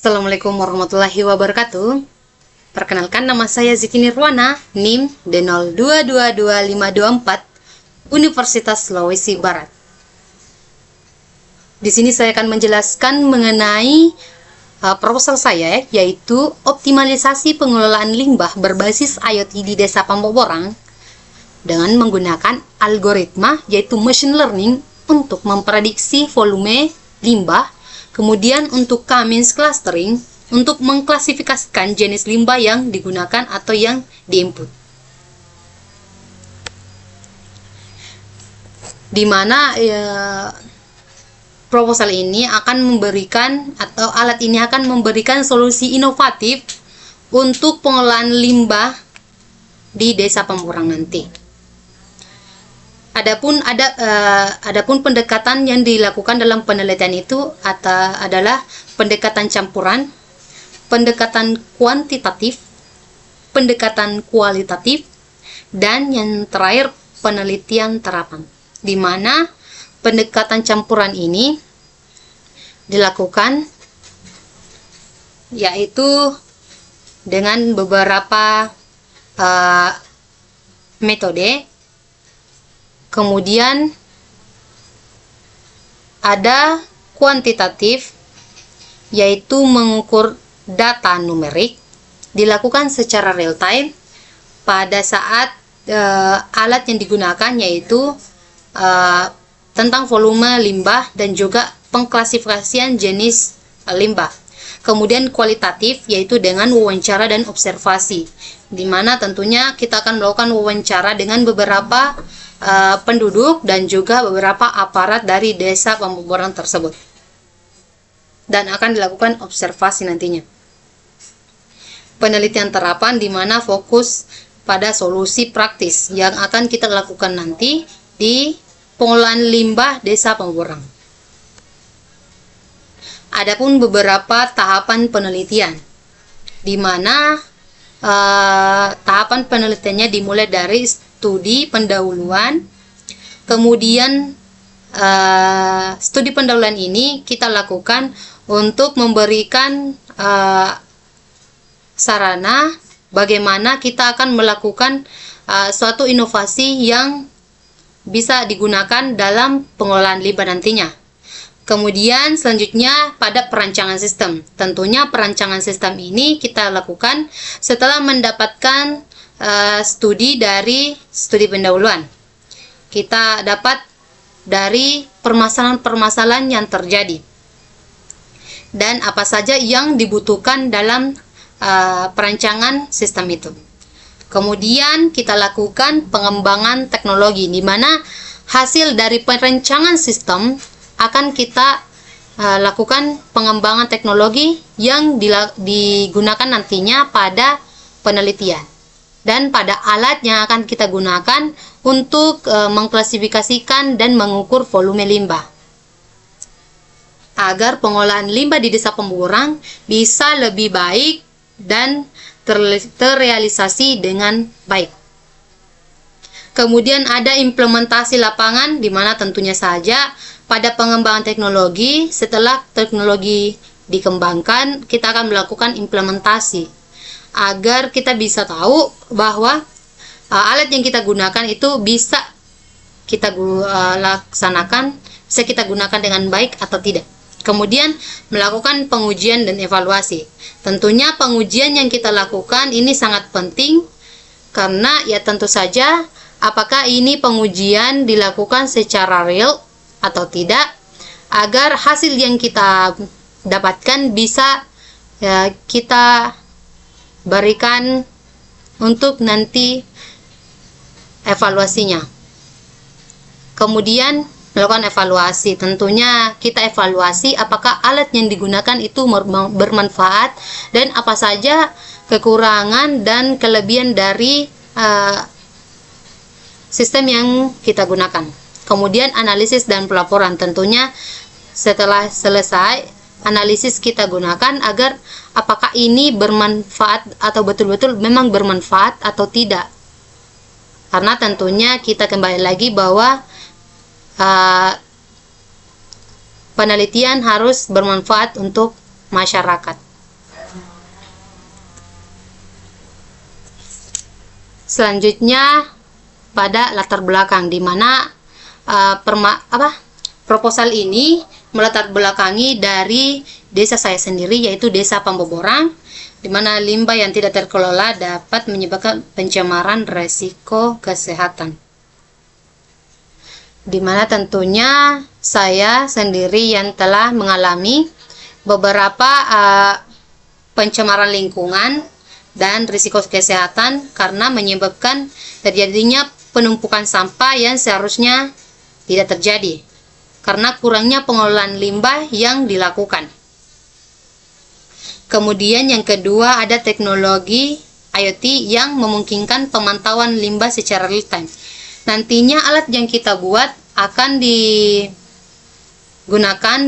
Assalamualaikum warahmatullahi wabarakatuh. Perkenalkan, nama saya Ziki Nirwana, NIM D02222524, Universitas Sulawesi Barat. Di sini saya akan menjelaskan mengenai proposal saya, yaitu optimalisasi pengelolaan limbah berbasis IoT di Desa Pamboborang dengan menggunakan algoritma, yaitu machine learning, untuk memprediksi volume limbah. Kemudian untuk K-means clustering, untuk mengklasifikasikan jenis limbah yang digunakan atau yang diinput. Di mana proposal ini akan memberikan, atau alat ini akan memberikan solusi inovatif untuk pengelolaan limbah di Desa Pamboborang nanti. Adapun pendekatan yang dilakukan dalam penelitian itu adalah pendekatan campuran, pendekatan kuantitatif, pendekatan kualitatif, dan yang terakhir penelitian terapan. Di mana pendekatan campuran ini dilakukan yaitu dengan beberapa metode. Kemudian ada kuantitatif, yaitu mengukur data numerik, dilakukan secara real time pada saat alat yang digunakan yaitu tentang volume limbah dan juga pengklasifikasian jenis limbah. Kemudian kualitatif, yaitu dengan wawancara dan observasi, di mana tentunya kita akan melakukan wawancara dengan beberapa penduduk dan juga beberapa aparat dari Desa Pamboborang tersebut, dan akan dilakukan observasi nantinya. Penelitian terapan di mana fokus pada solusi praktis yang akan kita lakukan nanti di pengolahan limbah Desa Pamboborang. Adapun beberapa tahapan penelitian, di mana tahapan penelitiannya dimulai dari studi pendahuluan. Kemudian studi pendahuluan ini kita lakukan untuk memberikan sarana bagaimana kita akan melakukan suatu inovasi yang bisa digunakan dalam pengelolaan limbah nantinya. Kemudian selanjutnya pada perancangan sistem. Tentunya perancangan sistem ini kita lakukan setelah mendapatkan studi dari studi pendahuluan. Kita dapat dari permasalahan-permasalahan yang terjadi dan apa saja yang dibutuhkan dalam perancangan sistem itu. Kemudian kita lakukan pengembangan teknologi, di mana hasil dari perancangan sistem akan kita lakukan pengembangan teknologi yang digunakan nantinya pada penelitian dan pada alat yang akan kita gunakan untuk mengklasifikasikan dan mengukur volume limbah, agar pengolahan limbah di Desa Pamboborang bisa lebih baik dan terrealisasi dengan baik. Kemudian ada implementasi lapangan, di mana tentunya saja pada pengembangan teknologi, setelah teknologi dikembangkan, kita akan melakukan implementasi agar kita bisa tahu bahwa alat yang kita gunakan itu bisa kita laksanakan, bisa kita gunakan dengan baik atau tidak. Kemudian melakukan pengujian dan evaluasi. Tentunya pengujian yang kita lakukan ini sangat penting, karena ya tentu saja apakah ini pengujian dilakukan secara real atau tidak, agar hasil yang kita dapatkan bisa kita berikan untuk nanti evaluasinya. Kemudian melakukan evaluasi, tentunya kita evaluasi apakah alat yang digunakan itu bermanfaat dan apa saja kekurangan dan kelebihan dari sistem yang kita gunakan. Kemudian analisis dan pelaporan, tentunya setelah selesai analisis kita gunakan agar apakah ini bermanfaat atau betul-betul memang bermanfaat atau tidak. Karena tentunya kita kembali lagi bahwa penelitian harus bermanfaat untuk masyarakat. Selanjutnya pada latar belakang, di mana proposal ini melatar belakangi dari desa saya sendiri, yaitu Desa Pamboborang, di mana limbah yang tidak terkelola dapat menyebabkan pencemaran resiko kesehatan. Di mana tentunya saya sendiri yang telah mengalami beberapa pencemaran lingkungan dan risiko kesehatan karena menyebabkan terjadinya penumpukan sampah yang seharusnya tidak terjadi karena kurangnya pengelolaan limbah yang dilakukan. Kemudian yang kedua, ada teknologi IoT yang memungkinkan pemantauan limbah secara real time. Nantinya alat yang kita buat akan digunakan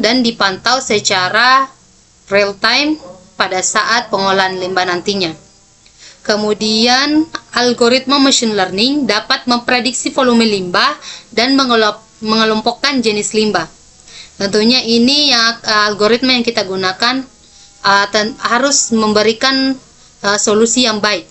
dan dipantau secara real time pada saat pengolahan limbah nantinya. Kemudian algoritma machine learning dapat memprediksi volume limbah dan mengelompokkan jenis limbah. Tentunya ini algoritma yang kita gunakan harus memberikan solusi yang baik.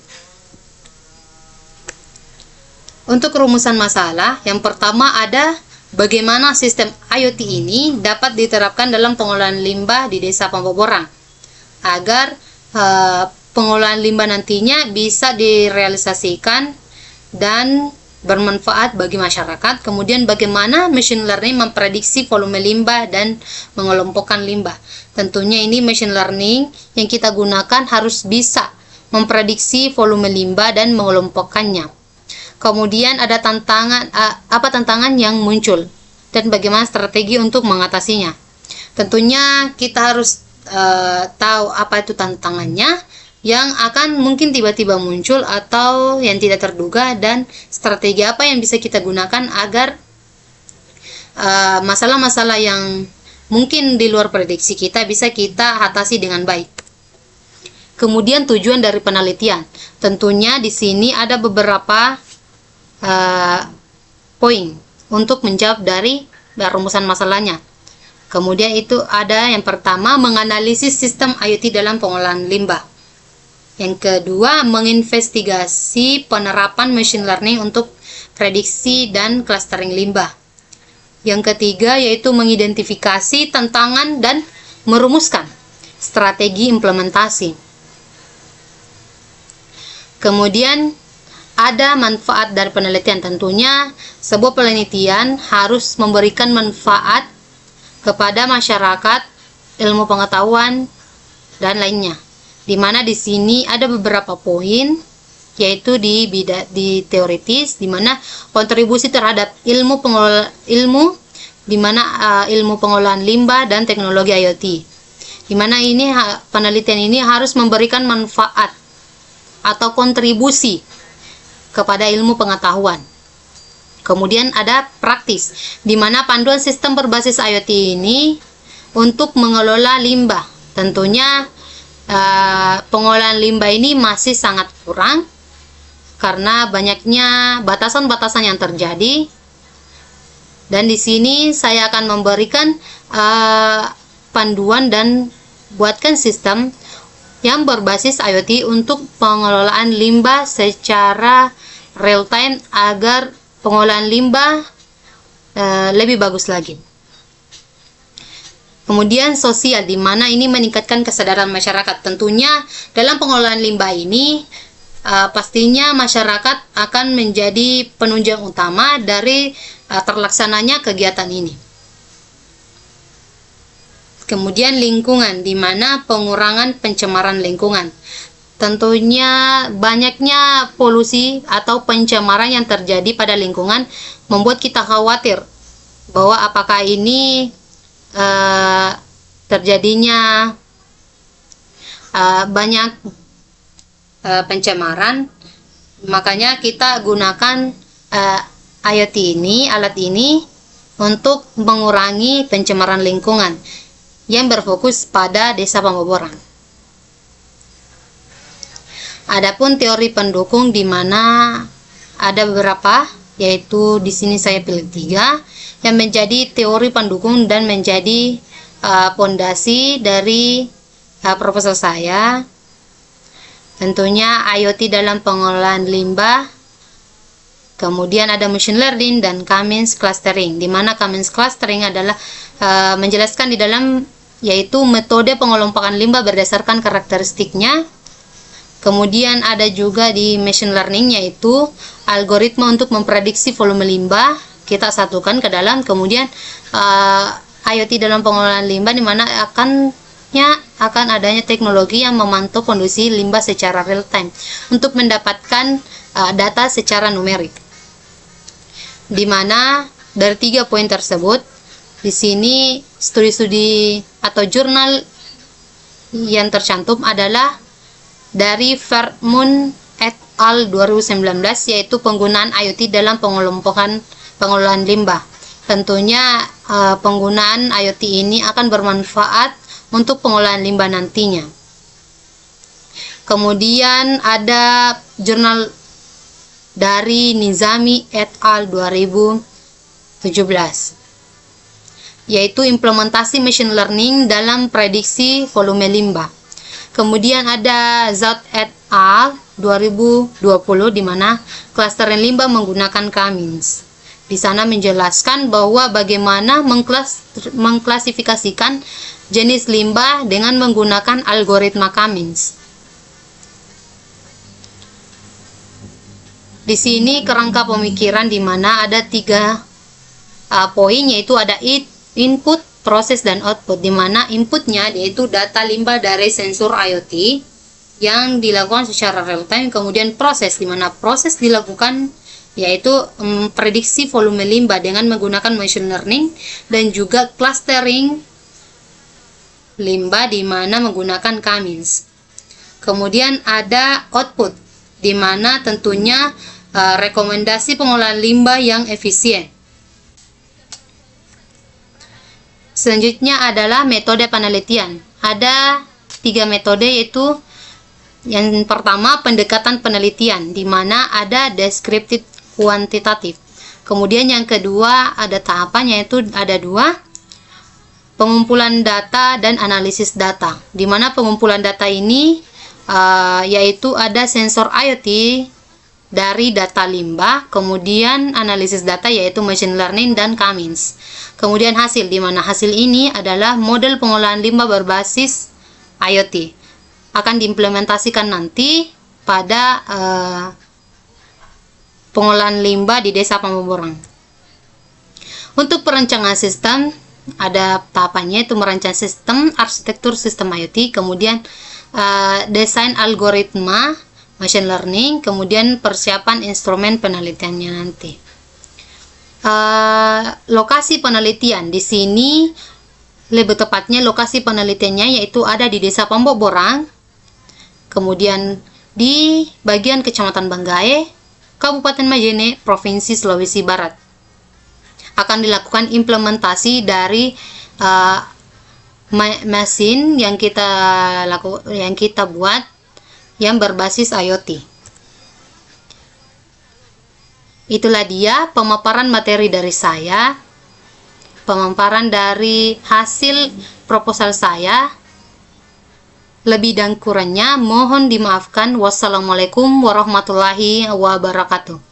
Untuk rumusan masalah, yang pertama ada bagaimana sistem IoT ini dapat diterapkan dalam pengolahan limbah di Desa Pamboborang agar pengolahan limbah nantinya bisa direalisasikan dan bermanfaat bagi masyarakat. Kemudian bagaimana machine learning memprediksi volume limbah dan mengelompokkan limbah. Tentunya ini machine learning yang kita gunakan harus bisa memprediksi volume limbah dan mengelompokkannya. Kemudian ada tantangan yang muncul dan bagaimana strategi untuk mengatasinya. Tentunya kita harus tahu apa itu tantangannya yang akan mungkin tiba-tiba muncul atau yang tidak terduga, dan strategi apa yang bisa kita gunakan agar masalah-masalah yang mungkin di luar prediksi kita bisa kita atasi dengan baik. Kemudian tujuan dari penelitian. Tentunya di sini ada beberapa poin untuk menjawab dari rumusan masalahnya. Kemudian itu ada yang pertama, menganalisis sistem IoT dalam pengolahan limbah. Yang kedua, menginvestigasi penerapan machine learning untuk prediksi dan clustering limbah. Yang ketiga yaitu mengidentifikasi tantangan dan merumuskan strategi implementasi. Kemudian ada manfaat dari penelitian. Tentunya sebuah penelitian harus memberikan manfaat kepada masyarakat, ilmu pengetahuan, dan lainnya. Di mana di sini ada beberapa poin, yaitu di teoritis, di mana kontribusi terhadap ilmu pengolahan limbah dan teknologi IoT. Di mana ini penelitian ini harus memberikan manfaat atau kontribusi kepada ilmu pengetahuan. Kemudian ada praktis, di mana panduan sistem berbasis IoT ini untuk mengelola limbah. Tentunya pengolahan limbah ini masih sangat kurang karena banyaknya batasan-batasan yang terjadi. Dan di sini saya akan memberikan panduan dan buatkan sistem yang berbasis IoT untuk pengelolaan limbah secara real time agar pengolahan limbah lebih bagus lagi. Kemudian sosial, di mana ini meningkatkan kesadaran masyarakat. Tentunya dalam pengolahan limbah ini pastinya masyarakat akan menjadi penunjang utama dari terlaksananya kegiatan ini. Kemudian lingkungan, di mana pengurangan pencemaran lingkungan. Tentunya banyaknya polusi atau pencemaran yang terjadi pada lingkungan membuat kita khawatir bahwa apakah ini terjadinya banyak pencemaran. Makanya kita gunakan IoT ini, alat ini, untuk mengurangi pencemaran lingkungan yang berfokus pada Desa Pamboborang. Adapun teori pendukung, di mana ada beberapa, yaitu di sini saya pilih 3 yang menjadi teori pendukung dan menjadi pondasi dari proposal saya. Tentunya IoT dalam pengolahan limbah Kemudian ada machine learning dan K-means clustering, di mana K-means clustering adalah menjelaskan di dalam yaitu metode pengelompokan limbah berdasarkan karakteristiknya. Kemudian ada juga di machine learning yaitu algoritma untuk memprediksi volume limbah kita satukan ke dalam. Kemudian IoT dalam pengelolaan limbah, di mana akan adanya teknologi yang memantau kondisi limbah secara real time untuk mendapatkan data secara numerik. Di mana dari 3 poin tersebut, di sini studi-studi atau jurnal yang tercantum adalah dari Vermoen et al. 2019, yaitu penggunaan IoT dalam pengelolaan limbah. Tentunya penggunaan IoT ini akan bermanfaat untuk pengelolaan limbah nantinya. Kemudian ada jurnal dari Nizami et al. 2017, yaitu implementasi machine learning dalam prediksi volume limbah. Kemudian ada Zout et al. 2020, di mana clustering limbah menggunakan K-means. Di sana menjelaskan bahwa bagaimana mengklasifikasikan jenis limbah dengan menggunakan algoritma K-means. Di sini kerangka pemikiran di mana ada 3 poin, yaitu ada input, proses, dan output, di mana inputnya yaitu data limbah dari sensor IoT yang dilakukan secara real time. Kemudian proses, di mana proses dilakukan yaitu prediksi volume limbah dengan menggunakan machine learning, dan juga clustering limbah di mana menggunakan K-means. Kemudian ada output, di mana tentunya rekomendasi pengelolaan limbah yang efisien. Selanjutnya adalah metode penelitian. Ada 3 metode, yaitu yang pertama pendekatan penelitian, di mana ada deskriptif kuantitatif. Kemudian yang kedua ada tahapan, yaitu ada 2, pengumpulan data dan analisis data, di mana pengumpulan data ini yaitu ada sensor IoT dari data limbah, kemudian analisis data yaitu machine learning dan K-means. Kemudian hasil, di mana hasil ini adalah model pengolahan limbah berbasis IoT, akan diimplementasikan nanti pada pengolahan limbah di Desa Pamboborang. Untuk perencanaan sistem, ada tahapannya, yaitu merancang sistem, arsitektur sistem IoT, kemudian desain algoritma machine learning, kemudian persiapan instrumen penelitiannya nanti. Lokasi penelitian di sini, lebih tepatnya lokasi penelitiannya yaitu ada di Desa Pamboborang, kemudian di bagian Kecamatan Banggai, Kabupaten Majene, Provinsi Sulawesi Barat. Akan dilakukan implementasi dari mesin yang kita buat yang berbasis IoT. Itulah dia pemaparan materi dari saya, pemaparan dari hasil proposal saya. Lebih dan kurangnya mohon dimaafkan. Wassalamualaikum warahmatullahi wabarakatuh.